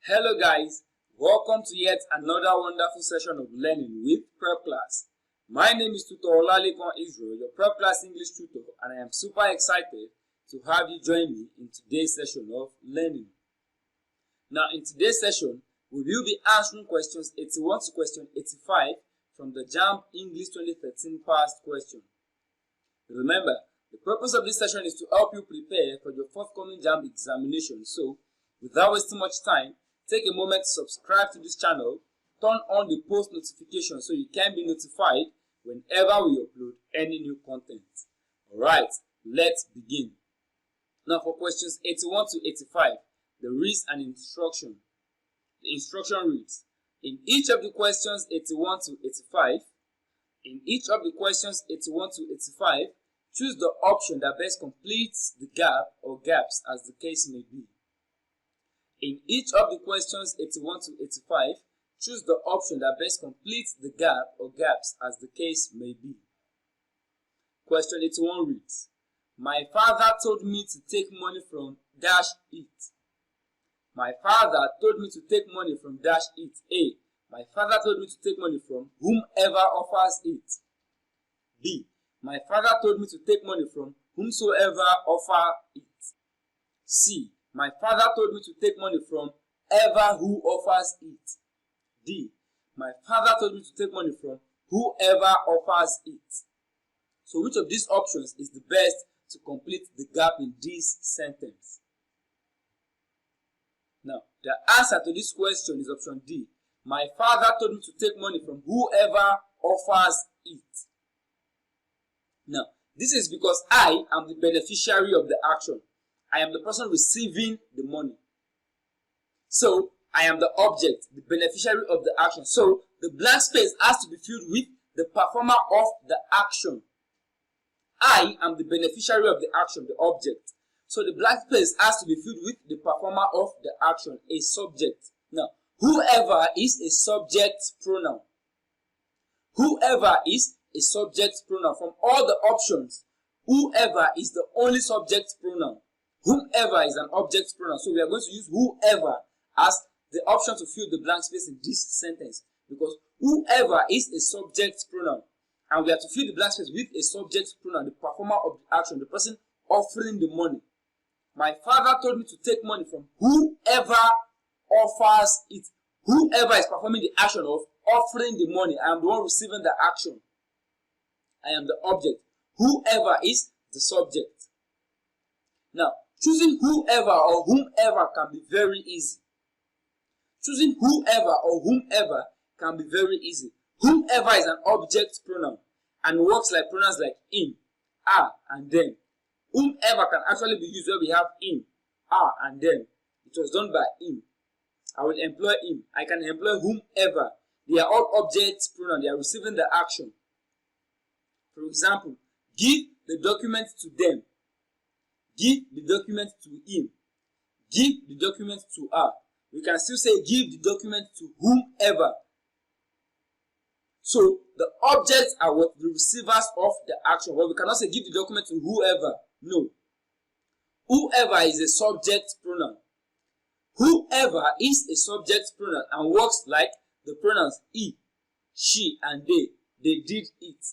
Hello guys, welcome to yet another wonderful session of learning with Prepclass. My name is Tutor Olalekon Israel, your Prepclass English tutor, and I am super excited to have you join me in today's session of learning. Now in today's session, we will be answering questions 81 to question 85 from the Jamb English 2013 past question. Remember, the purpose of this session is to help you prepare for your forthcoming Jamb examination. So, without wasting much time, take a moment to subscribe to this channel, turn on the post notification so you can be notified whenever we upload any new content. Alright, let's begin. Now for questions 81 to 85, there is an instruction. The instruction reads, in each of the questions 81 to 85, choose the option that best completes the gap or gaps as the case may be. In each of the questions 81 to 85, choose the option that best completes the gap or gaps as the case may be. Question 81 reads, my father told me to take money from dash it. My father told me to take money from dash it. A. My father told me to take money from whomever offers it. B. My father told me to take money from whomsoever offer it. C. My father told me to take money from ever who offers it. D. My father told me to take money from whoever offers it. So which of these options is the best to complete the gap in this sentence? Now, the answer to this question is option D. My father told me to take money from whoever offers it. Now, this is because I am the beneficiary of the action. I am the person receiving the money. So, I am the object, the beneficiary of the action. So, the blank space has to be filled with the performer of the action. I am the beneficiary of the action, the object. So, the blank space has to be filled with the performer of the action, a subject. Now, whoever is a subject pronoun. Whoever is a subject pronoun. From all the options, whoever is the only subject pronoun. Whomever is an object pronoun. So we are going to use whoever as the option to fill the blank space in this sentence. Because whoever is a subject pronoun. And we have to fill the blank space with a subject pronoun, the performer of the action, the person offering the money. My father told me to take money from whoever offers it. Whoever is performing the action of offering the money. I am the one receiving the action. I am the object. Whoever is the subject. Now, choosing whoever or whomever can be very easy. Choosing whoever or whomever can be very easy. Whomever is an object pronoun and works like pronouns like in, are, and then. Whomever can actually be used where we have in, are, and then. It was done by him. I will employ him. I can employ whomever. They are all object pronouns. They are receiving the action. For example, give the document to them. Give the document to him. Give the document to her. We can still say give the document to whomever. So the objects are what the receivers of the action. Well, we cannot say give the document to whoever. No. Whoever is a subject pronoun. Whoever is a subject pronoun and works like the pronouns he, she, and they. They did it.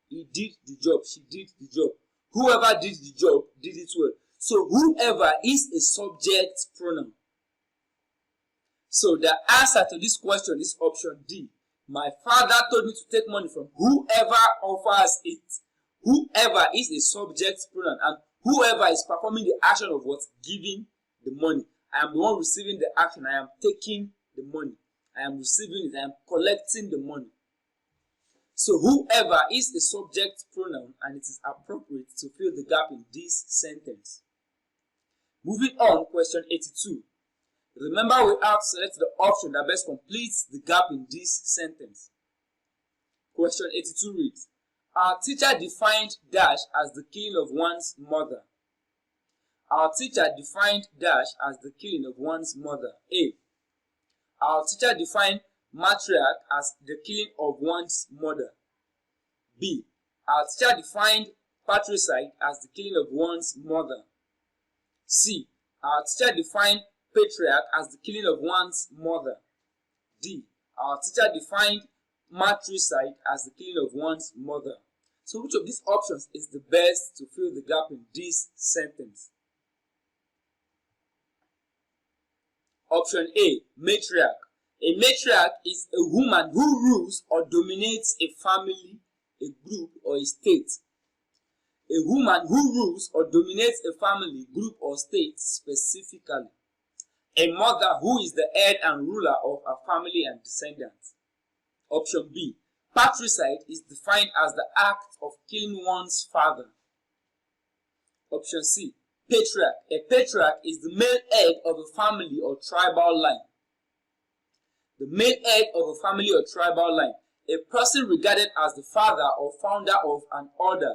He did the job. She did the job. Whoever did the job did it well. So whoever is a subject pronoun. So the answer to this question is option D. My father told me to take money from whoever offers it. Whoever is a subject pronoun and whoever is performing the action of what? Giving the money. I am the one receiving the action. I am taking the money. I am receiving it. I am collecting the money. So whoever is a subject pronoun and it is appropriate to fill the gap in this sentence. Moving on, question 82. Remember we have to select the option that best completes the gap in this sentence. Question 82 reads, our teacher defined dash as the killing of one's mother. Our teacher defined dash as the killing of one's mother. A. Our teacher defined matriarch as the killing of one's mother. B. Our teacher defined patricide as the killing of one's mother. C. Our teacher defined patriarch as the killing of one's mother. D. Our teacher defined matricide as the killing of one's mother. So which of these options is the best to fill the gap in this sentence? Option A, matriarch. A matriarch is a woman who rules or dominates a family, a group, or a state. A woman who rules or dominates a family, group, or state specifically. A mother who is the head and ruler of her family and descendants. Option B, patricide is defined as the act of killing one's father. Option C, patriarch. A patriarch is the male head of a family or tribal line. The male head of a family or tribal line. A person regarded as the father or founder of an order,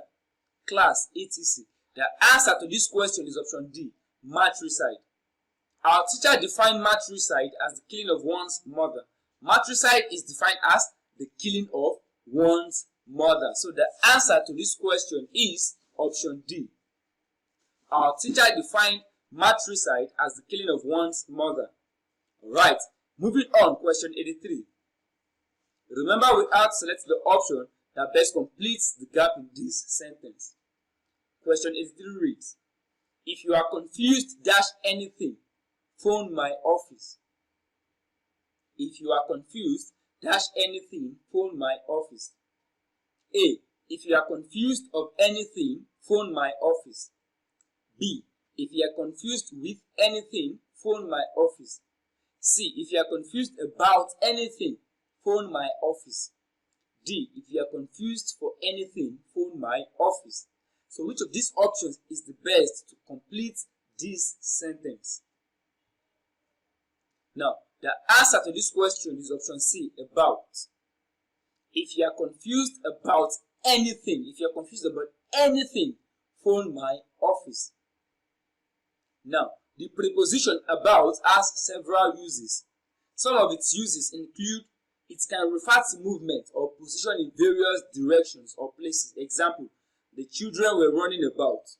class, etc. The answer to this question is option D, matricide. Our teacher defined matricide as the killing of one's mother. Matricide is defined as the killing of one's mother. So the answer to this question is option D. Our teacher defined matricide as the killing of one's mother. Alright, moving on, question 83. Remember, we had to select the option that best completes the gap in this sentence. Question 83 reads, if you are confused, dash anything, phone my office. If you are confused, dash anything, phone my office. A. If you are confused of anything, phone my office. B. If you are confused with anything, phone my office. C. If you are confused about anything, phone my office. D. If you are confused for anything, phone my office. So which of these options is the best to complete this sentence? Now, the answer to this question is option C, about. If you are confused about anything, phone my office. Now, the preposition about has several uses. Some of its uses include it can refer to movement or position in various directions or places. Example, the children were running about.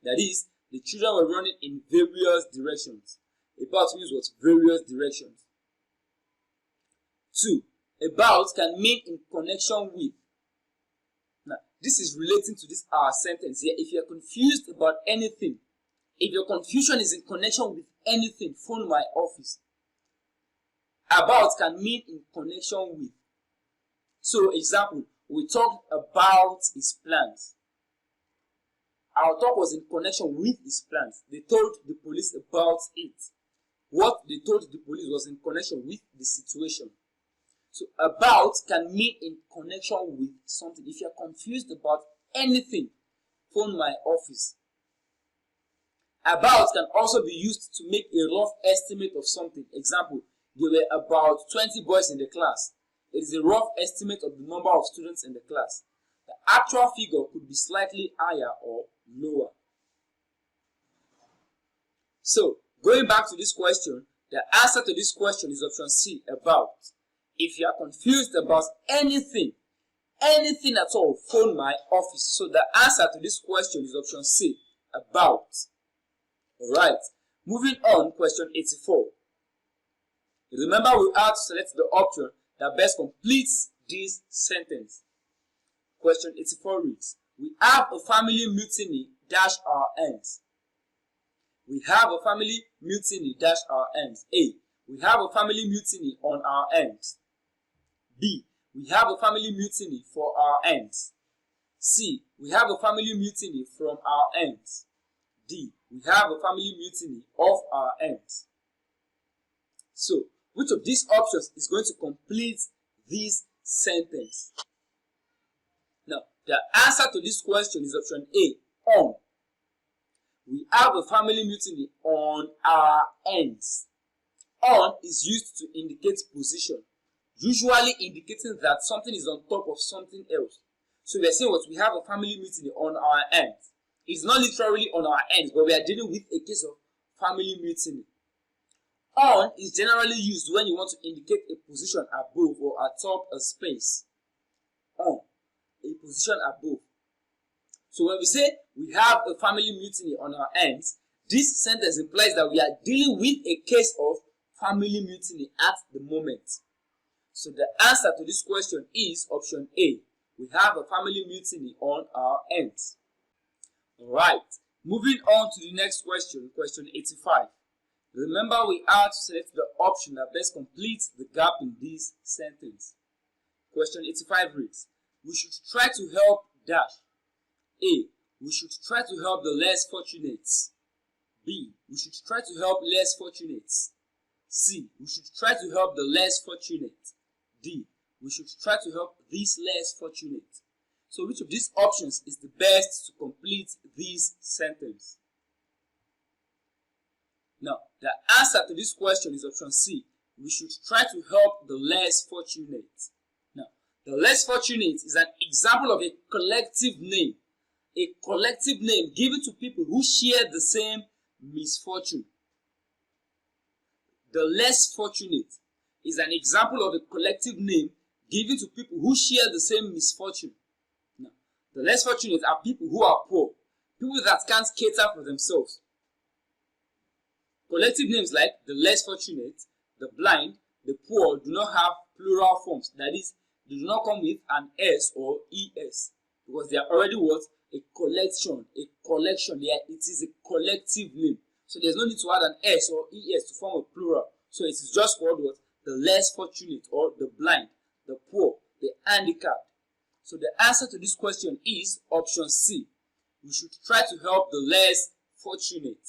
That is, the children were running in various directions. About means what? Various directions. 2. About can mean in connection with. Now, this is relating to this our sentence here. If you are confused about anything, if your confusion is in connection with anything, phone my office. About can mean in connection with. So, example, we talked about his plans. Our talk was in connection with his plans. They told the police about it. What they told the police was in connection with the situation. So, about can mean in connection with something. If you are confused about anything, phone my office. About can also be used to make a rough estimate of something. Example, there were about 20 boys in the class. It is a rough estimate of the number of students in the class. The actual figure could be slightly higher or lower. So, going back to this question, the answer to this question is option C, about. If you are confused about anything at all, phone my office. So the answer to this question is option C, about. Alright, moving on, question 84. Remember, we have to select the option that best completes this sentence. Question 84 reads, we have a family mutiny, dash our ends. We have a family mutiny, dash our ends. A. We have a family mutiny on our ends. B. We have a family mutiny for our ends. C. We have a family mutiny from our ends. D. We have a family mutiny of our ends. So, which of these options is going to complete this sentence? Now, the answer to this question is option A, on. We have a family mutiny on our ends. On is used to indicate position, usually indicating that something is on top of something else. So we are saying what? We have a family mutiny on our ends. It's not literally on our ends, but we are dealing with a case of family mutiny. On is generally used when you want to indicate a position above or atop a space. On, a position above. So when we say we have a family mutiny on our ends, this sentence implies that we are dealing with a case of family mutiny at the moment. So the answer to this question is option A. We have a family mutiny on our end. Alright, moving on to the next question, question 85. Remember, we are to select the option that best completes the gap in this sentence. Question 85 reads, we should try to help dash. A. We should try to help the less fortunate. B. We should try to help less fortunate. C. We should try to help the less fortunate. D. We should try to help these less fortunate. So which of these options is the best to complete this sentence? Now, the answer to this question is option C. We should try to help the less fortunate. Now, the less fortunate is an example of a collective name. A collective name given to people who share the same misfortune. The less fortunate is an example of a collective name given to people who share the same misfortune. Now, the less fortunate are people who are poor, people that can't cater for themselves. Collective names like the less fortunate, the blind, the poor do not have plural forms. That is, they do not come with an S or ES because they are already what? A collection. A collection. It is a collective name. So there's no need to add an S or ES to form a plural. So it is just called what? The less fortunate, or the blind, the poor, the handicapped. So the answer to this question is option C. We should try to help the less fortunate.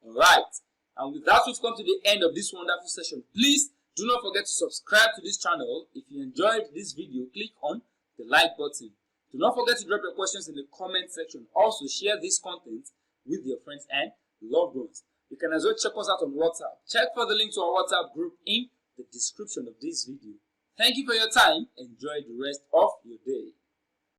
Alright, and with that we've come to the end of this wonderful session. Please do not forget to subscribe to this channel. If you enjoyed this video, click on the like button. Do not forget to drop your questions in the comment section. Also share this content with your friends and loved ones. You can as well check us out on WhatsApp. Check for the link to our WhatsApp group in the description of this video. Thank you for your time. Enjoy the rest of your day.